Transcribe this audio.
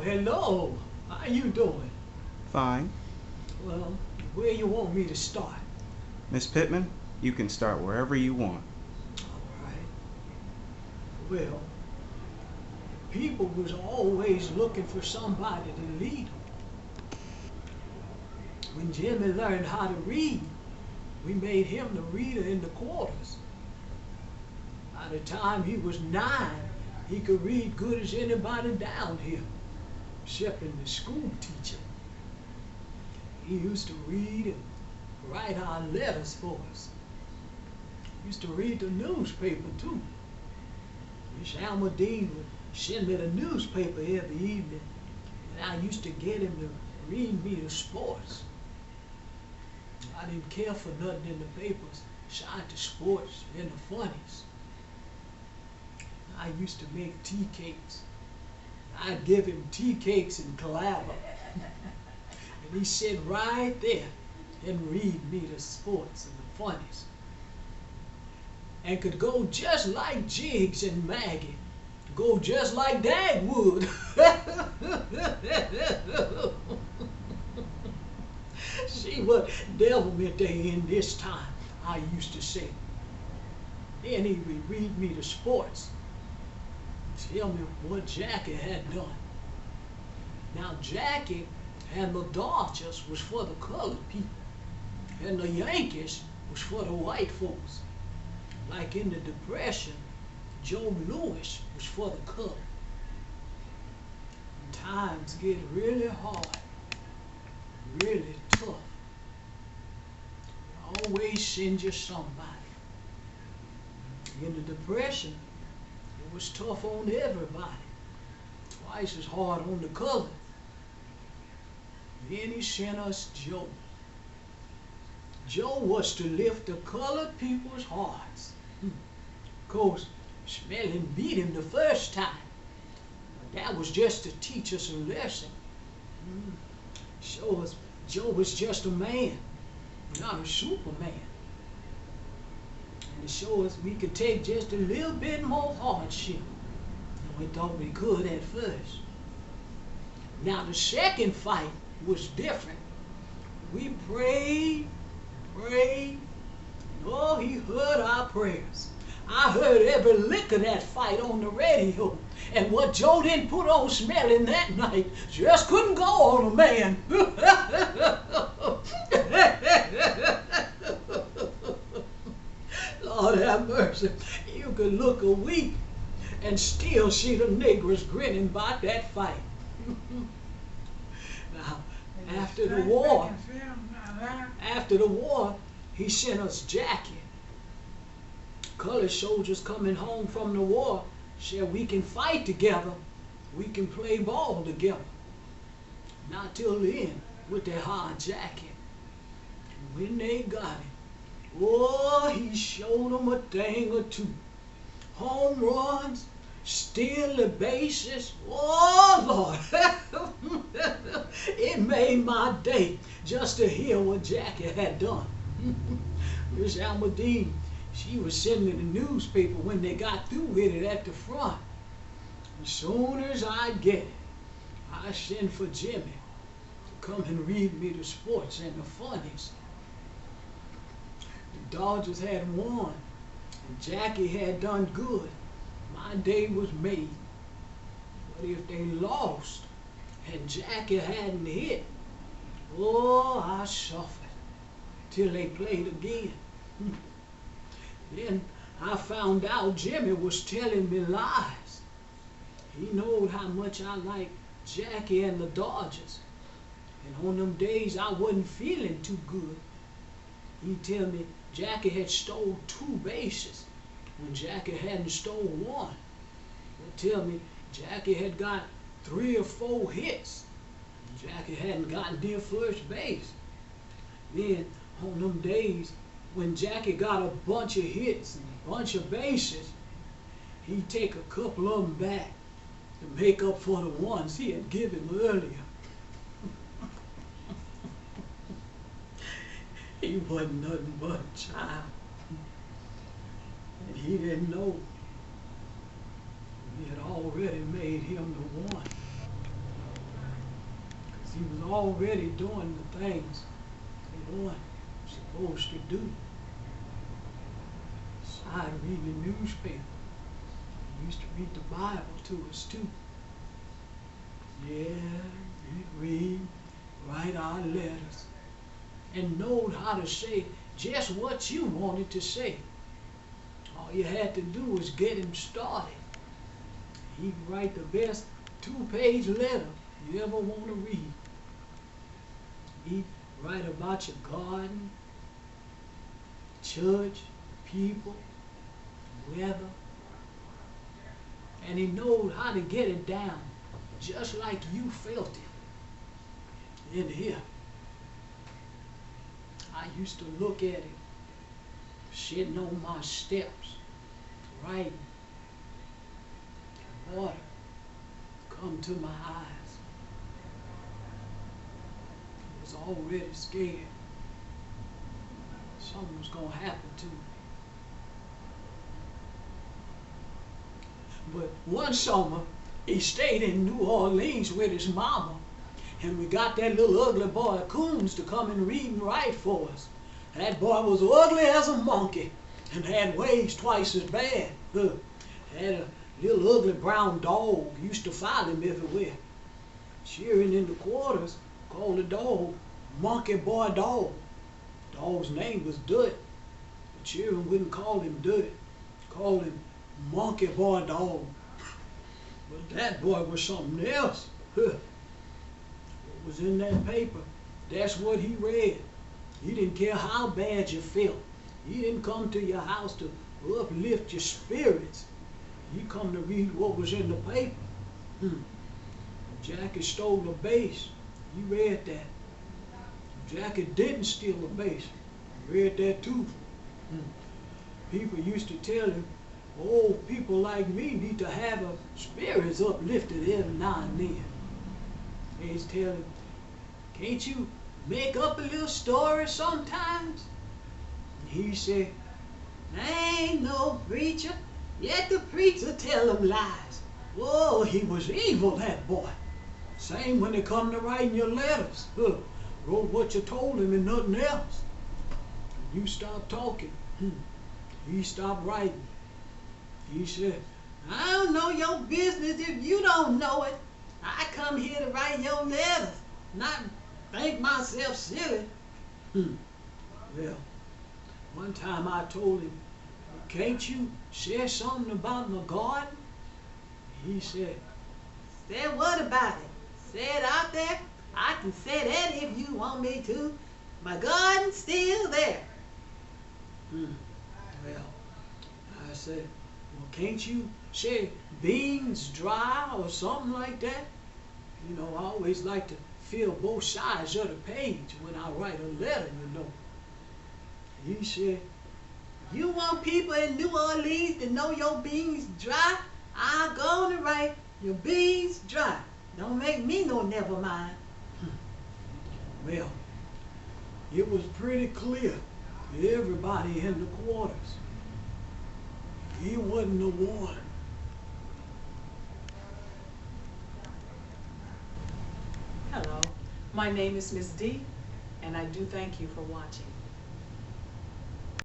hello. How you doing? Fine. Well, where you want me to start? Miss Pittman, you can start wherever you want. All right. Well, people was always looking for somebody to lead them. When Jimmy learned how to read, we made him the reader in the quarters. By the time he was 9, he could read good as anybody down here, except in the school teacher. He used to read and write our letters for us. He used to read the newspaper too. Miss Dean would send me the newspaper every evening, and I used to get him to read me the sports. I didn't care for nothing in the papers besides the sports and the funnies. I used to make tea cakes. I'd give him tea cakes and clabber. And he'd sit right there and read me the sports and the funnies. And could go just like Jiggs and Maggie. Go just like Dad would. See what devilment they in this time, I used to say. Then he would read me the sports. Tell me what Jackie had done. Now Jackie and the Dodgers was for the colored people, and the Yankees was for the white folks. Like in the Depression, Joe Louis was for the colored. When times get really hard, really tough, they always send you somebody. In the Depression, it was tough on everybody, twice as hard on the colored. Then he sent us Joe. Joe was to lift the colored people's hearts. Of course, Smelling beat him the first time, but that was just to teach us a lesson. Show us Joe was just a man, not a Superman. And to show us we could take just a little bit more hardship than we thought we could at first. Now the second fight was different. We prayed, and oh, he heard our prayers. I heard every lick of that fight on the radio. And what Joe didn't put on Smelling that night just couldn't go on a man. Lord have mercy. You could look a week and still see the niggers grinning about that fight. Now, after the war, he sent us Jackie. Colored soldiers coming home from the war said we can fight together, we can play ball together. Not till then with their hard Jackie. And when they got him, oh, he showed them a thing or two. Home runs, steal the bases. Oh, Lord. It made my day just to hear what Jackie had done. Miss Dean, she was sending the newspaper when they got through with it at the front. As soon as I get it, I send for Jimmy to come and read me the sports and the funnies. The Dodgers had won, and Jackie had done good. My day was made. But if they lost, and Jackie hadn't hit, oh, I suffered till they played again. Then I found out Jimmy was telling me lies. He knowed how much I liked Jackie and the Dodgers. And on them days I wasn't feeling too good, he'd tell me Jackie had stole 2 bases when Jackie hadn't stole 1. He'd tell me Jackie had got 3 or 4 hits. Jackie hadn't gotten near first base. Then on them days when Jackie got a bunch of hits and a bunch of bases, he'd take a couple of them back to make up for the ones he had given earlier. He wasn't nothing but a child, and he didn't know we had already made him the one. He was already doing the things he wasn't supposed to do. Besides reading the newspaper, he used to read the Bible to us too. Yeah, he'd read, write our letters, and knowed how to say just what you wanted to say. All you had to do was get him started. He'd write the best 2-page letter you ever want to read. He'd write about your garden, church, people, weather, and he knowed how to get it down just like you felt it in here. I used to look at him sitting on my steps, writing. Water come to my eyes. I was already scared. Something was going to happen to me. But one summer, he stayed in New Orleans with his mama, and we got that little ugly boy Coons to come and read and write for us. That boy was ugly as a monkey and had ways twice as bad. Had a little ugly brown dog, used to follow him everywhere. Cheering in the quarters called the dog Monkey Boy Dog. Dog's name was Dud. The children wouldn't call him Dud, called him Monkey Boy Dog. But that boy was something else. What was in that paper, that's what he read. He didn't care how bad you felt. He didn't come to your house to uplift your spirits. He come to read what was in the paper. Jackie stole the base. He read that. Jackie didn't steal the base. He read that too. People used to tell him, oh, people like me need to have their spirits uplifted every now and then. They'd tell him, can't you make up a little story sometimes? And he said, I ain't no preacher. Let the preacher tell them lies. Whoa, he was evil, that boy. Same when it come to writing your letters. Wrote what you told him and nothing else. You stopped talking. He stopped writing. He said, I don't know your business if you don't know it. I come here to write your letters, not think myself silly. Well, one time I told him, can't you say something about my garden? He said, say what about it? Say it out there? I can say that if you want me to. My garden's still there. Well, I said, well, can't you say beans dry or something like that? You know, I always like to feel both sides of the page when I write a letter, you know. He said, you want people in New Orleans to know your beans dry? I'm going to write your beans dry. Don't make me no never mind. Well, it was pretty clear to everybody in the quarters. He wasn't the one. Hello, my name is Miss D, and I do thank you for watching.